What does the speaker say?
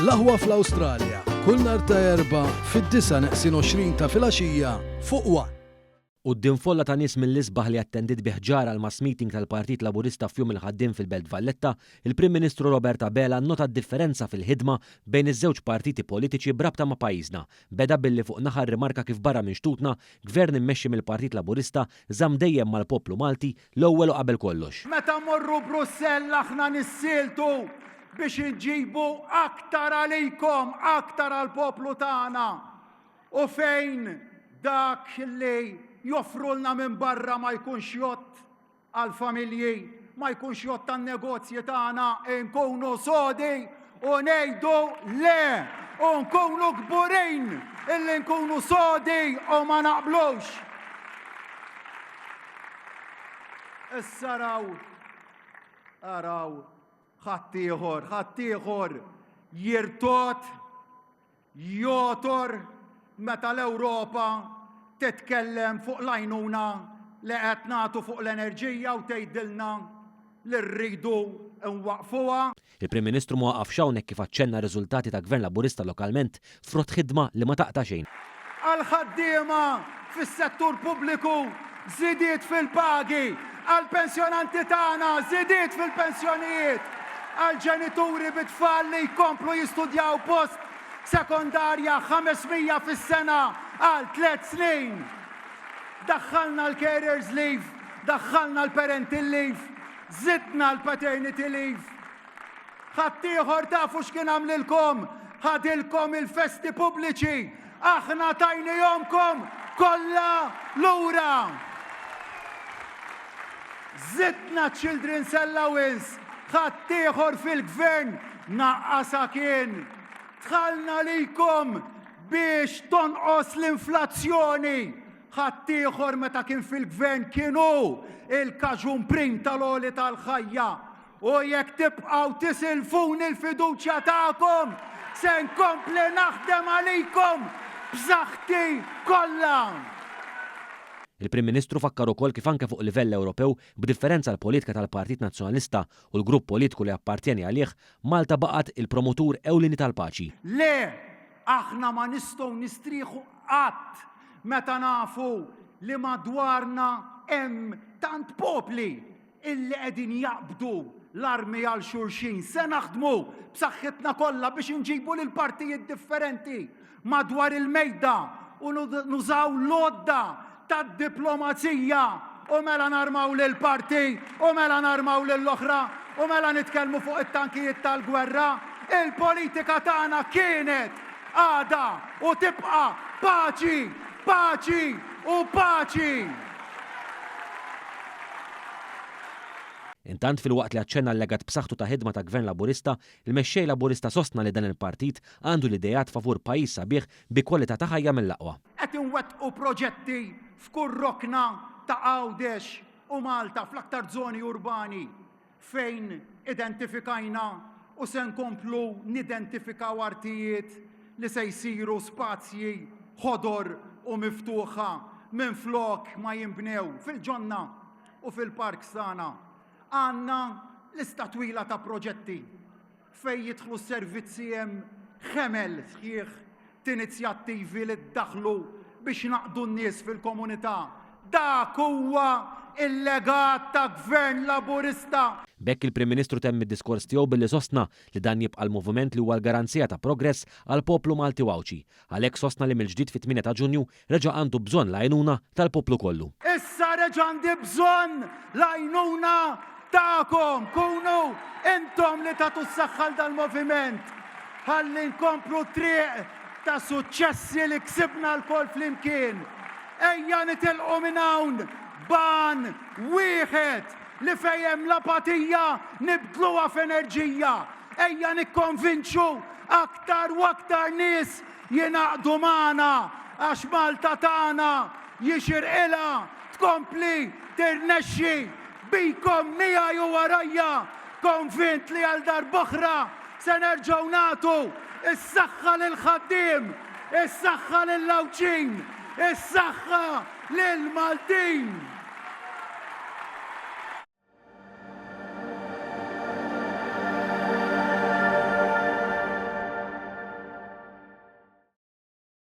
L-aħwa fl-Awstralja, kull nhar ta' erba' fid-9:20 ta' filgħaxija fuq One. Quddiem folla ta' nies mill-isbaħ li attendit bi ħġara l-mass meeting tal-Partit Laburista f'jum il-ħaddiem fil-Belt Valletta, il-Prim Ministru Robert Abela nnota d-differenza fil-ħidma bejn iż-żewġ partiti politiċi brabta ma' pajjiżna. Beda billi fuq naħar rimarka kif barra minn xtutna, gvern immexxi mill-Partit Laburista żamm dejjem mal-poplu Malti l-ewwel u qabel kollox. Meta mmorru Brussell aħna nissieltu biex inġibu aktar għalikom, aktar għall-poplu tagħna. U fejn dak li joffrulna minn barra ma jkunx jott għal-familji, ma jkunx jott tan-negozji tagħna, nkunu sodi u ngħidu le, u nkunu kburin illi nkunu sodi u ma naqblux. Issa araw ħaddieħor jirtot, jotor meta l-Ewropa titkellem fuq l-għajnuna li qed nagħtu fuq l-enerġija u tgħidilna li rridu nwaqfuha. Il-Prim Ministru ma waqafx hawnhekk kif aċċenna riżultati ta' Gvern Laburista lokalment frott ħidma li ma taqta' xejn. Għal-ħaddiema fis-settur pubbliku żidiet fil-pagi, għall-pensjonanti tagħna żidiet fil-pensjonijiet, għall-ġenituri bit-tfal li jkomplu jistudjaw post sekondarja 500 fis-sena għal 3 snin. Daħħalna l-carers leave, daħħalna l-parental leave, zidna l-paternity leave. Ħaddieħor tafu x'kien għamlilkom, ħadilkom il-festi pubbliċi, aħna tajnihomkom kollha lura. Zidna children's allowance, ħaddieħor fil-gvern naqqasa kien. Tħallna likom biex tonqos l-inflazzjoni. Ħaddieħor meta kien fil-gvern kienu il-kaġun prim tal-oli tal-ħajja. U jekk tibqgħu tisilfun il-fiduċja tagħkom, se nkompli naħdem għalikom b'saħħti kollha. Il-Prim Ministru fakkar ukoll kif anke fuq livell Ewropew b'differenza l-politika tal-Partit Nazzjonalista u l-grupp politiku li appartjeni għalih, Malta baqgħet il-promotur ewlieni tal-paċi. Le, aħna ma nistgħu nistrieħu qatt meta nafu li madwarna hemm tant popli illi qegħdin jaqbdu l-armi għal xulxin. Se naħdmu b'saħħitna kollha biex inġibu lil partijiet differenti madwar il-mejda u nużaw l-odda tad-diplomazija u mela narmaw lil parti u mela narmaw lil oħra u mela nitkellmu fuq it-tankijiet tal-gwerra. Il-politika tagħna kienet għada u tibqa' paċi, paċi u paċi. Intant fil-waqt li aċċenna l-legat b'saħħtu ta' ħidma ta' Gvern Laburista, il-mexxej Laburista sostna li dan il-partit għandu l-idejat favur pajjiż sabiħ bi kwalità ta' ħajja mill-aqwa. Qed inwettqu proġetti f'kull rokna ta' Għawdex u Malta fl-aktar żoni urbani fejn identifikajna u se nkomplu nidentifikaw artijiet li se jsiru spazji ħodor u miftuħa minflok ma jinbnew fil-ġonna u fil-park sana. Għandna lista twila ta' proġetti fejn jidħlu s-servizzi hemm ħemel sħiħ t'inizjattivi li ddaħlu biex naqdu n-nies fil-komunità. Dak huwa il-legat ta' Gvern Laburista. Bekk il-Prim Ministru temm id-diskors tiegħu billi sostna li dan jibqa' l-moviment li huwa l-garanzija ta' progress għal poplu Malti Wawċi. Għalhekk sostna li mill-ġdid fit-8 ta' Ġunju reġa' għandu bżonn l-għajnuna tal-poplu kollu. Issa reġa' għandi bżonn l-għajnuna ta'kom, kunu intom li tagħtu s-saħħa dal-moviment. Ħalli nkomplu triq ta' suċċessi li ksibna l-kol flimkien. Ejja nitilqu minn hawn ban wieħed li fejn l-apatija nibdluha f'enerġija. Ejja nikkonvinċu aktar u aktar nies jingħaqdu magħna għax Malta tagħna jixirqilha tkompli tirnexxi bikom miegħi u warajja, konvint li għal darb'oħra se nerġgħu nagħtu is-saħħa lill-ħaddiem, is-saħħa lill-Lawċin, is-saħħa lill-Maltin.